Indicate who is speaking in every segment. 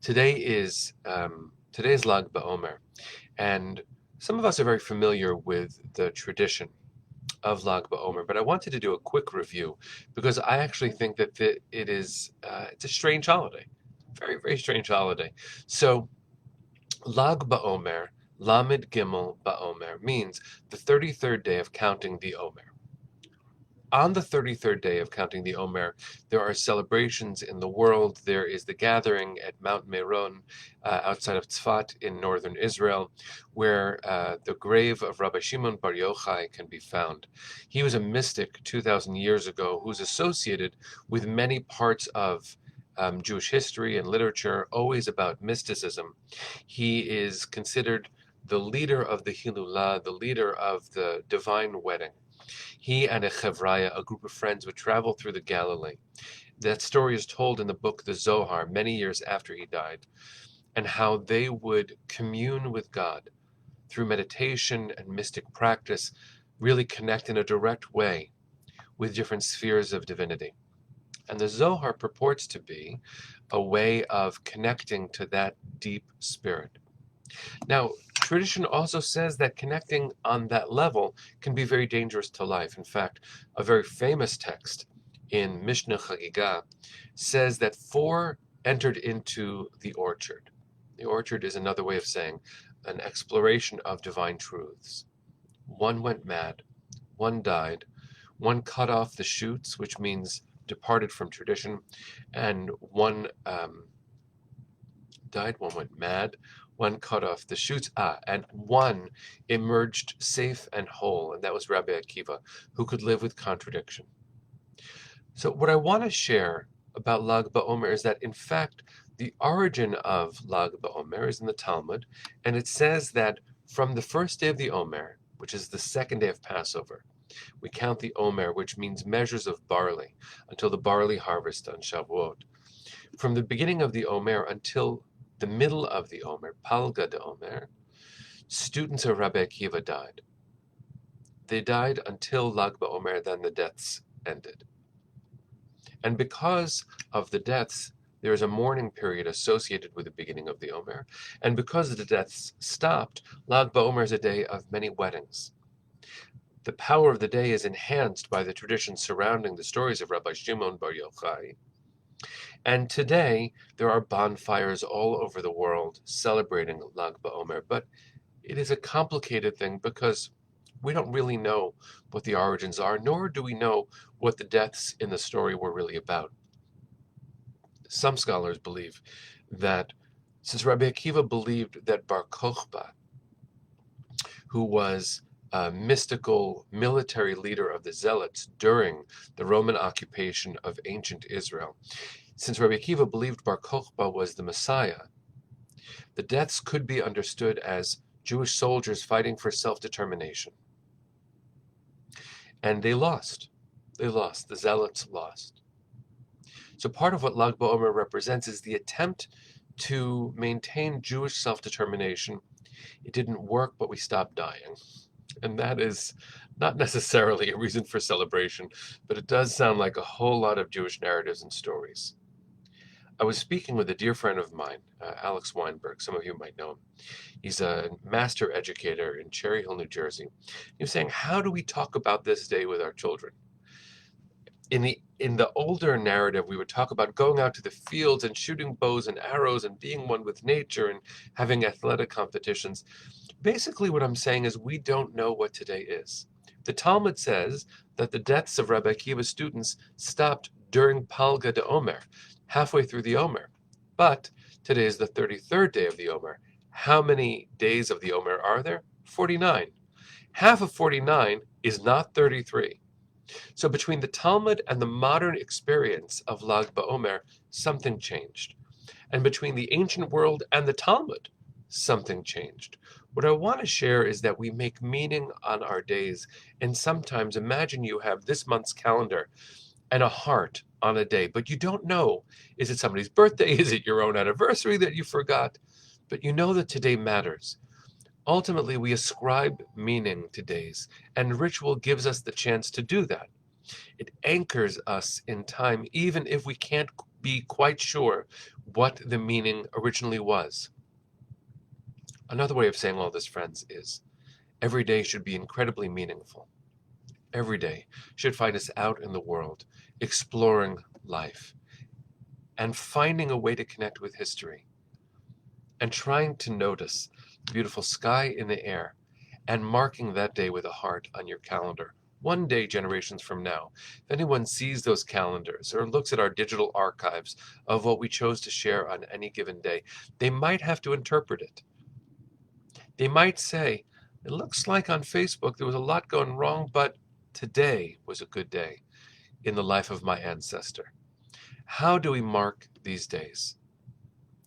Speaker 1: Today is Lag BaOmer, and some of us are very familiar with the tradition of Lag BaOmer, but I wanted to do a quick review because I actually think that it's a strange holiday, very very strange holiday. So Lag BaOmer, Lamed Gimel BaOmer means the 33rd day of counting the Omer. On the 33rd day of counting the Omer, there are celebrations in the world. There is the gathering at Mount Meron outside of Tzfat in northern Israel, where the grave of Rabbi Shimon Bar Yochai can be found. He was a mystic 2,000 years ago who's associated with many parts of Jewish history and literature, always about mysticism. He is considered the leader of the Hilulah, the leader of the divine wedding. He and a chevraya, a group of friends, would travel through the Galilee. That story is told in the book The Zohar many years after he died, and how they would commune with God through meditation and mystic practice, really connect in a direct way with different spheres of divinity. And the Zohar purports to be a way of connecting to that deep spirit. Now, tradition also says that connecting on that level can be very dangerous to life. In fact, a very famous text in Mishnah Chagiga says that four entered into the orchard. The orchard is another way of saying an exploration of divine truths. One went mad, one died, one cut off the shoots, which means departed from tradition, and one died, one went mad, one cut off the shoots, and one emerged safe and whole, and that was Rabbi Akiva, who could live with contradiction. So, what I want to share about Lag BaOmer is that, in fact, the origin of Lag BaOmer is in the Talmud, and it says that from the first day of the Omer, which is the second day of Passover, we count the Omer, which means measures of barley, until the barley harvest on Shavuot. From the beginning of the Omer until the middle of the Omer, Palga de Omer, students of Rabbi Akiva died. They died until Lag BaOmer, then the deaths ended. And because of the deaths, there is a mourning period associated with the beginning of the Omer. And because the deaths stopped, Lag BaOmer is a day of many weddings. The power of the day is enhanced by the tradition surrounding the stories of Rabbi Shimon Bar Yochai. And today, there are bonfires all over the world celebrating Lag BaOmer, but it is a complicated thing because we don't really know what the origins are, nor do we know what the deaths in the story were really about. Some scholars believe that since Rabbi Akiva believed that Bar Kokhba, who was a mystical military leader of the Zealots during the Roman occupation of ancient Israel, since Rabbi Akiva believed Bar Kokhba was the Messiah, the deaths could be understood as Jewish soldiers fighting for self-determination. And they lost. They lost. The Zealots lost. So part of what Lag BaOmer represents is the attempt to maintain Jewish self-determination. It didn't work, but we stopped dying. And that is not necessarily a reason for celebration, but it does sound like a whole lot of Jewish narratives and stories. I was speaking with a dear friend of mine, Alex Weinberg. Some of you might know him. He's a master educator in Cherry Hill, New Jersey. He was saying, how do we talk about this day with our children? In the older narrative, we would talk about going out to the fields and shooting bows and arrows and being one with nature and having athletic competitions. Basically, what I'm saying is we don't know what today is. The Talmud says that the deaths of Rabbi Akiva's students stopped during Palga de Omer, halfway through the Omer. But today is the 33rd day of the Omer. How many days of the Omer are there? 49. Half of 49 is not 33. So between the Talmud and the modern experience of Lag BaOmer, something changed. And between the ancient world and the Talmud, something changed. What I want to share is that we make meaning on our days. And sometimes imagine you have this month's calendar and a heart on a day, but you don't know, is it somebody's birthday? Is it your own anniversary that you forgot? But you know that today matters. Ultimately, we ascribe meaning to days, and ritual gives us the chance to do that. It anchors us in time, even if we can't be quite sure what the meaning originally was. Another way of saying all this, friends, is every day should be incredibly meaningful. Every day should find us out in the world, exploring life, and finding a way to connect with history, and trying to notice the beautiful sky in the air, and marking that day with a heart on your calendar. One day, generations from now, if anyone sees those calendars or looks at our digital archives of what we chose to share on any given day, they might have to interpret it. They might say, it looks like on Facebook there was a lot going wrong, but today was a good day in the life of my ancestor. How do we mark these days?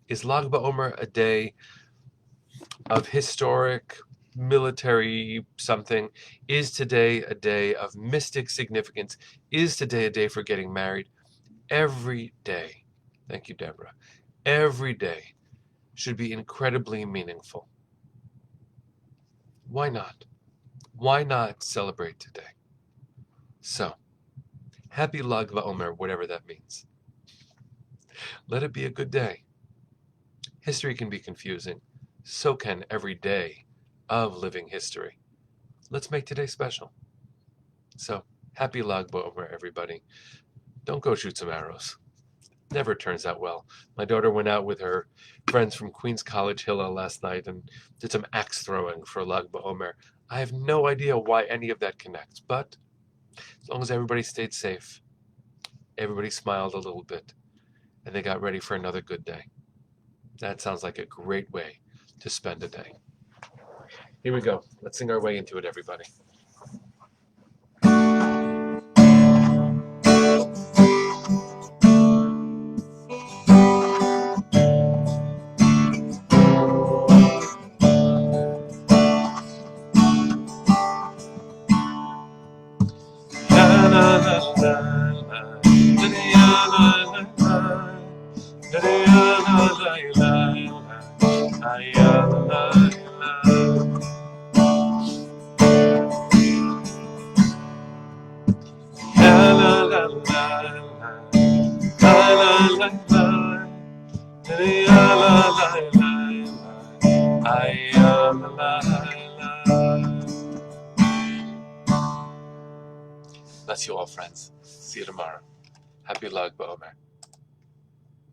Speaker 1: Is Lag BaOmer a day of historic military something? Is today a day of mystic significance? Is today a day for getting married? Every day, thank you, Deborah, every day should be incredibly meaningful. Why not? Why not celebrate today? So, happy Lag BaOmer, whatever that means. Let it be a good day. History can be confusing. So can every day of living history. Let's make today special. So, happy Lag BaOmer, everybody. Don't go shoot some arrows. Never turns out well. My daughter went out with her friends from Queens College Hillel last night and did some axe throwing for Lag BaOmer. I have no idea why any of that connects, but as long as everybody stayed safe, everybody smiled a little bit, and they got ready for another good day. That sounds like a great way to spend a day. Here we go. Let's sing our way into it, everybody. Bless you all, friends. See you tomorrow. Happy Lag BaOmer.